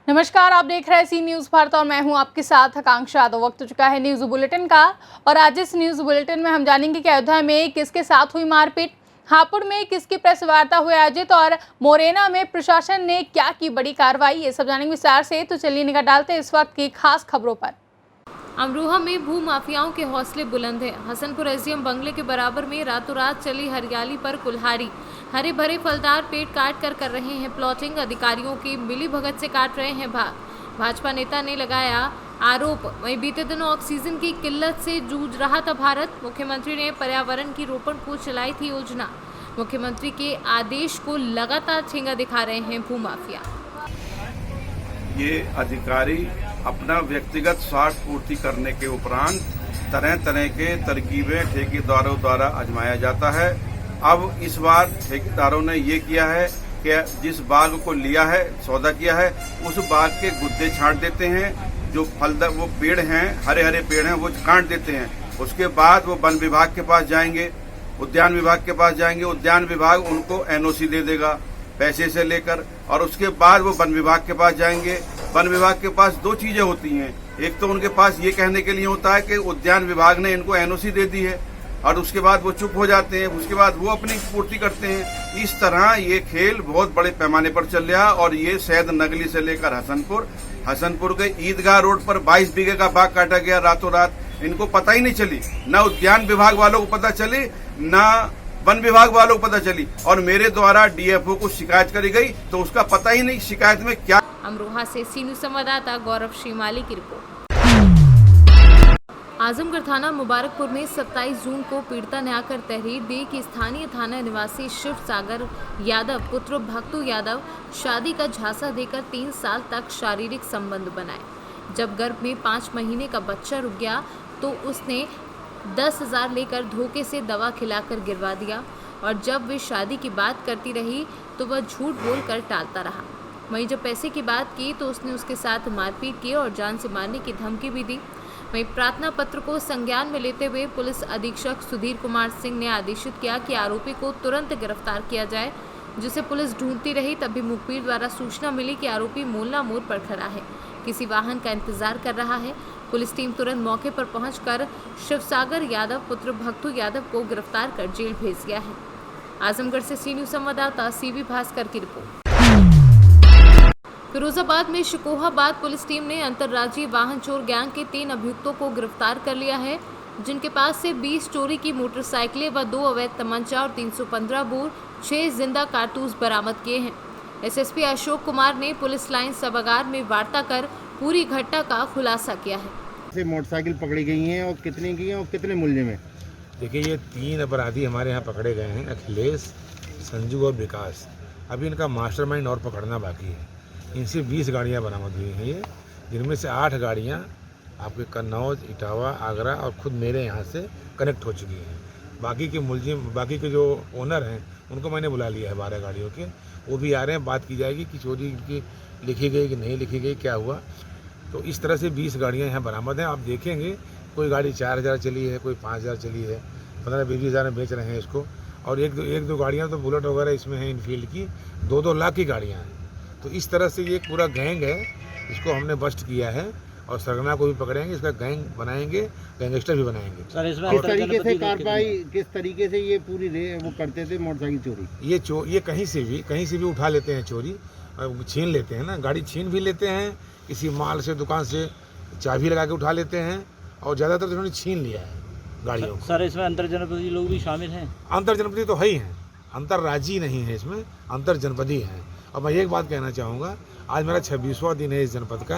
नमस्कार, आप देख रहे हैं सी न्यूज़ भारत और मैं हूं आपके साथ आकांक्षा यादव। वक्त हो चुका है न्यूज़ बुलेटिन का और आज इस न्यूज़ बुलेटिन में हम जानेंगे कि अयोध्या में किसके साथ हुई मारपीट, हापुड़ में किसकी प्रेस वार्ता हुई आयोजित और मोरेना में प्रशासन ने क्या की बड़ी कार्रवाई, ये सब जानेंगे विस्तार से। तो चलिए निगाह डालते हैं इस वक्त की खास खबरों पर। अमरोहा में भू माफियाओं के हौसले बुलंद हैं। हसनपुर एसडीएम बंगले के बराबर में रातों रात चली हरियाली पर कुल्हाड़ी, हरे भरे फलदार पेड़ काट कर रहे हैं प्लॉटिंग। अधिकारियों की मिली भगत से काट रहे हैं भाजपा नेता ने लगाया आरोप। वहीं बीते दिनों ऑक्सीजन की किल्लत से जूझ रहा था भारत। मुख्यमंत्री ने पर्यावरण की रोपण को चलाई थी योजना। मुख्यमंत्री के आदेश को लगातार ठेंगा दिखा रहे हैं भू माफिया। ये अधिकारी अपना व्यक्तिगत स्वार्थ पूर्ति करने के उपरांत तरह तरह के तरकीबें ठेकेदारों द्वारा आजमाया जाता है। अब इस बार ठेकेदारों ने ये किया है कि जिस बाग को लिया है, सौदा किया है, उस बाग के गुद्दे छांट देते हैं। जो फलदार वो पेड़ हैं, हरे हरे पेड़ हैं, वो काट देते हैं। उसके बाद वो वन विभाग के पास जाएंगे, उद्यान विभाग के पास जाएंगे। उद्यान विभाग उनको एनओसी दे देगा पैसे से लेकर, और उसके बाद वो वन विभाग के पास जाएंगे। वन विभाग के पास दो चीजें होती हैं, एक तो उनके पास ये कहने के लिए होता है कि उद्यान विभाग ने इनको एनओसी दे दी है, और उसके बाद वो चुप हो जाते हैं। उसके बाद वो अपनी पूर्ति करते हैं। इस तरह ये खेल बहुत बड़े पैमाने पर चल रहा है। और ये सैद नगली से लेकर हसनपुर के ईदगाह रोड पर 22 बीघे का बाग काटा गया रातों रात। इनको पता ही नहीं चली, न उद्यान विभाग वालों को पता चली, न वन विभाग वालों को पता चली। और मेरे द्वारा डीएफओ को शिकायत करी गई तो उसका पता ही नहीं शिकायत में क्या। अमरोहा से सी न्यूज़ संवाददाता गौरव श्रीमाली की रिपोर्ट। आजमगढ़ थाना मुबारकपुर में 27 जून को पीड़िता ने आकर तहरीर दी कि स्थानीय थाना निवासी शिव सागर यादव पुत्र भक्तू यादव शादी का झांसा देकर 3 साल तक शारीरिक संबंध बनाए। जब गर्भ में 5 महीने का बच्चा रुक गया तो उसने 10,000 लेकर धोखे से दवा खिलाकर गिरवा दिया, और जब वे शादी की बात करती रही तो वह झूठ बोलकर टालता रहा। वहीं जब पैसे की बात की तो उसने उसके साथ मारपीट की और जान से मारने की धमकी भी दी। वहीं प्रार्थना पत्र को संज्ञान में लेते हुए पुलिस अधीक्षक सुधीर कुमार सिंह ने आदेशित किया कि आरोपी को तुरंत गिरफ्तार किया जाए, जिसे पुलिस ढूंढती रही। तभी मुखबिर द्वारा सूचना मिली कि आरोपी मोलना मोड़ पर खड़ा है, किसी वाहन का इंतजार कर रहा है। पुलिस टीम तुरंत मौके पर पहुंचकर शिवसागर यादव पुत्र भक्तू यादव को गिरफ्तार कर जेल भेज दिया है। आजमगढ़ से सी न्यूज़ संवाददाता सीवी भास्कर की रिपोर्ट। फिरोजाबाद में शिकोहाबाद पुलिस टीम ने अंतर्राज्यीय वाहन चोर गैंग के 3 अभियुक्तों को गिरफ्तार कर लिया है, जिनके पास से 20 चोरी की मोटरसाइकिलें व 2 अवैध तमंचा और 315 बोर 6 जिंदा कारतूस बरामद किए हैं। एसएसपी अशोक कुमार ने पुलिस लाइन सभागार में वार्ता कर पूरी घटना का खुलासा किया है। मोटरसाइकिल पकड़ी गई हैं और कितने की हैं और कितने मूल्य में? देखिए, ये 3 अपराधी हमारे यहाँ पकड़े गए हैं, अखिलेश, संजू और विकास। अभी इनका मास्टरमाइंड और पकड़ना बाकी है। इनसे 20 गाड़ियाँ बरामद हुई हैं ये, जिनमें से 8 गाड़ियाँ आपके कन्नौज, इटावा, आगरा और खुद मेरे यहाँ से कनेक्ट हो चुकी हैं। बाकी के जो ओनर हैं उनको मैंने बुला लिया है 12 गाड़ियों के, वो भी आ रहे हैं। बात की जाएगी कि चोरी की लिखी गई कि नहीं लिखी गई, क्या हुआ। तो इस तरह से 20 गाड़ियाँ यहाँ बरामद हैं। आप देखेंगे कोई गाड़ी 4,000 चली है, कोई 5,000 चली है, 15-20 हज़ार में बेच रहे हैं इसको। और एक दो गाड़ियाँ तो बुलेट वगैरह इसमें हैं इनफील्ड की, 2-2 लाख की गाड़ियाँ हैं। तो इस तरह से ये पूरा गैंग है, इसको हमने बस्ट किया है और सरगना को भी पकड़ेंगे, इसका गैंग बनाएंगे, गैंगस्टर भी बनाएंगे। सर, इसमें किस तरीके से कार्रवाई, किस तरीके से ये पूरी वो करते थे मोटरसाइकिल चोरी? ये कहीं से भी उठा लेते हैं चोरी, छीन लेते हैं ना, गाड़ी छीन भी लेते हैं, किसी माल से दुकान से चाबी लगा के उठा लेते हैं, और ज़्यादातर तो उन्होंने छीन लिया है गाड़ियों को। सर, इसमें अंतर जनपदीय लोग भी शामिल हैं? अंतर जनपदीय तो है ही हैं, अंतर्राज्यीय नहीं है, इसमें अंतर जनपदीय हैं। और मैं एक बात कहना चाहूँगा, आज मेरा 26वां दिन है इस जनपद का,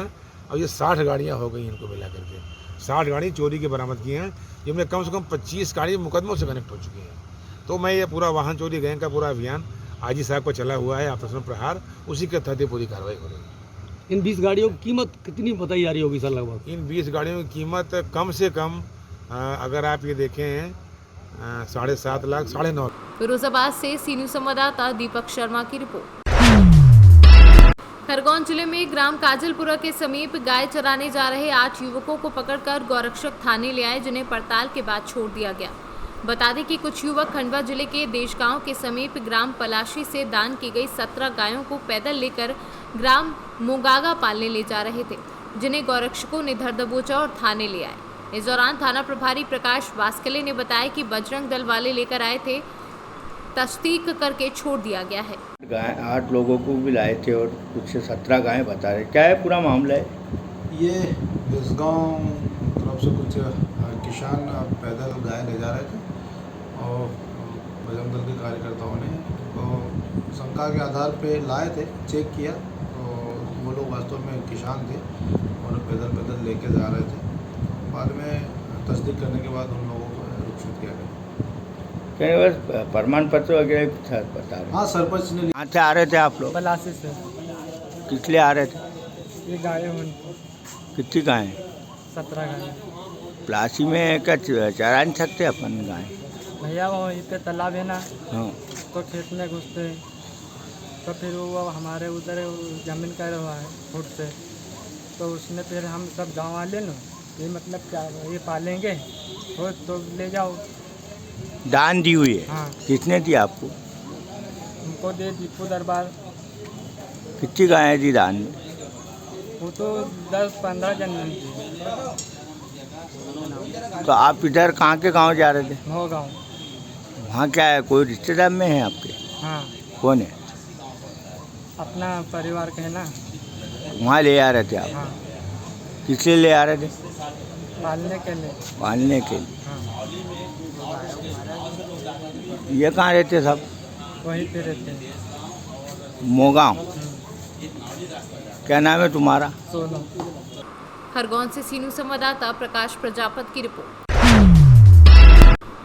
और ये 60 गाड़ियाँ हो गई इनको मिला करके। 60 गाड़ी चोरी के बरामद किए हैं, जिनमें कम से कम 25 गाड़ी मुकदमों से कनेक्ट हो चुकी हैं। तो मैं ये पूरा वाहन चोरी गैंग का पूरा अभियान आईजी साहब को चला हुआ है, आपस में प्रहार, उसी के तहत पूरी कार्रवाई हो रही है। इन 20 गाड़ियों की कीमत कितनी बताई जा रही होगी सर लगभग? इन 20 गाड़ियों की कीमत कम से कम अगर आप ये देखें 7.5 लाख, 9.5। फिरोजाबाद से सी न्यूज़ संवाददाता दीपक शर्मा की रिपोर्ट। खरगोन जिले में ग्राम काजलपुरा के समीप गाय चराने जा रहे 8 युवकों को पकड़कर गौरक्षक थाने ले आए, जिन्हें पड़ताल के बाद छोड़ दिया गया। बता दें कि कुछ युवक खंडवा जिले के देशगांव के समीप ग्राम पलाशी से दान की गई 17 गायों को पैदल लेकर ग्राम मोगागा पालने ले जा रहे थे, जिन्हें गौरक्षकों ने धर दबोचा और थाने ले आए। इस दौरान थाना प्रभारी प्रकाश वास्कले ने बताया कि बजरंग दल वाले लेकर आए थे, तस्दीक करके छोड़ दिया गया है। गाय 8 लोगों को भी लाए थे और कुछ 17 गायें बता रहे। क्या है पूरा मामला है? ये बिसगांव तरफ से कुछ किसान पैदल गाय ले जा रहे थे और बजरंग दल के कार्यकर्ताओं ने तो शंका के आधार पे लाए थे, चेक किया तो वो लोग वास्तव में किसान थे और पैदल लेके जा रहे थे। बाद में तस्दीक करने के बाद उन लोगों को रुखसत किया गया। बस प्रमाण पत्र वगैरह बता रहे? हाँ, सरपंच ने। कहाँ से आ रहे थे आप लोग? पलासी से। किस लिए आ रहे थे? ये गायें उनको कितनी गायें? 17 गायें। प्लासी में क्या चरा नहीं सकते अपन गाय? भैया वो वहीं पे तालाब है ना, हाँ, तो खेत में घुसते हैं, तो फिर वो हमारे उधर जमीन कर रहा है फुट से, तो उसने फिर हम सब गाँव वाले ना ये मतलब क्या ये पालेंगे तो ले जाओ। दान दी हुई है? हाँ, किसने दी आपको? हमको दे दीपू दरबार। कितनी गायें दी दान में? वो तो 10-15 जन थी। तो आप इधर कहाँ के गांव जा रहे थे? हो गाँव। वहाँ क्या है, कोई रिश्तेदार में है आपके? हाँ, कौन है? अपना परिवार के है ना। वहाँ ले आ रहे थे आप? हाँ, किस लिए ले आ रहे थे? पालने के लिए। पालने के लिए। हाँ, ये कहाँ रहते सब? वहीं पे रहते हैं। मोगांव। क्या नाम है तुम्हारा? सोनू। खरगोन से सीनू संवाददाता प्रकाश प्रजापत की रिपोर्ट।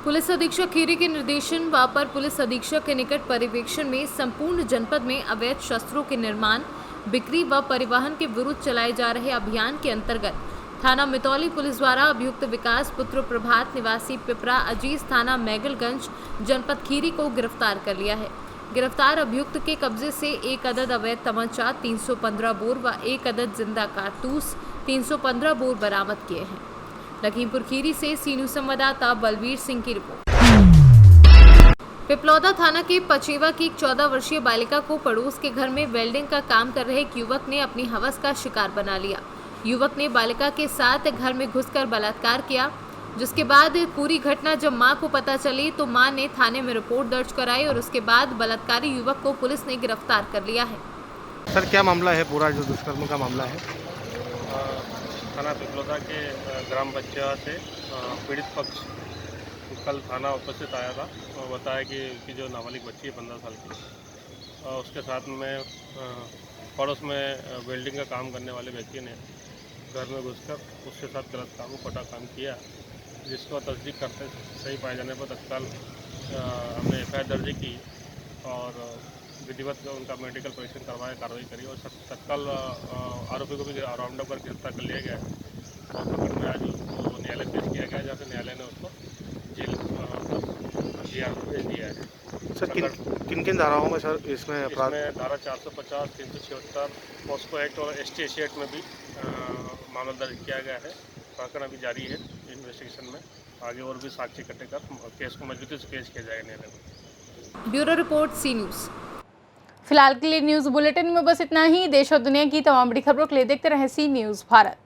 पुलिस अधीक्षक खीरी के निर्देशन व अपर पुलिस अधीक्षक के निकट पर्यवेक्षण में संपूर्ण जनपद में अवैध शस्त्रों के निर्माण, बिक्री व परिवहन के विरुद्ध चलाए जा रहे अभियान के अंतर्गत थाना मितौली पुलिस द्वारा अभियुक्त विकास पुत्र प्रभात निवासी पिपरा अजीज थाना मैगलगंज जनपद खीरी को गिरफ्तार कर लिया है। गिरफ्तार अभियुक्त के कब्जे से 1 अदद अवैध तमंचा, 315 बोर व 1 अदद जिंदा कारतूस, 315 बोर बरामद किए हैं। लखीमपुर खीरी से सीनू संवाददाता बलवीर सिंह की रिपोर्ट। पिपलौदा थाना के पचेवा की एक 14 वर्षीय बालिका को पड़ोस के घर में वेल्डिंग का काम कर रहे एक युवक ने अपनी हवस का शिकार बना लिया। युवक ने बालिका के साथ घर में घुसकर बलात्कार किया, जिसके बाद पूरी घटना जब मां को पता चली तो मां ने थाने में रिपोर्ट दर्ज कराई और उसके बाद बलात्कारी युवक को पुलिस ने गिरफ्तार कर लिया है। सर, क्या मामला है पूरा जो दुष्कर्म का मामला है? थाना पिपलौदा के ग्राम पंचायत से पीड़ित पक्ष कल थाना उपस्थित आया था और बताया कि जो नाबालिग बच्ची है 15 साल की, उसके साथ में पड़ोस में वेल्डिंग का काम करने वाले व्यक्ति ने घर में घुसकर उसके साथ गलत काम खोटा काम किया, जिसको तस्दीक करते सही पाए जाने पर तत्काल हमने एफआईआर दर्ज की और विधिवत उनका मेडिकल परीक्षण करवाया, कार्रवाई करी और तत्काल आरोपी को भी राउंड अप कर गिरफ्तार कर लिया गया और पकड़ में आज उसको न्यायालय पेश किया गया, जहाँ से न्यायालय ने उसको जेल भेज दिया है। सर, किन किन धाराओं में सर इसमें अपराध? इसमें धारा 450, 376 पॉस्को एक्ट और एसटी एक्ट में भी मामला दर्ज किया गया है। प्रकरण अभी जारी है इन्वेस्टिगेशन में, आगे और भी साक्ष्य इकट्ठे कर केस को मजबूती से पेश किया जाएगा न्यायालय में। Bureau report C news. फिलहाल के लिए न्यूज़ बुलेटिन में बस इतना ही। देश और दुनिया की तमाम बड़ी खबरों के लिए देखते रहें सी न्यूज़ भारत।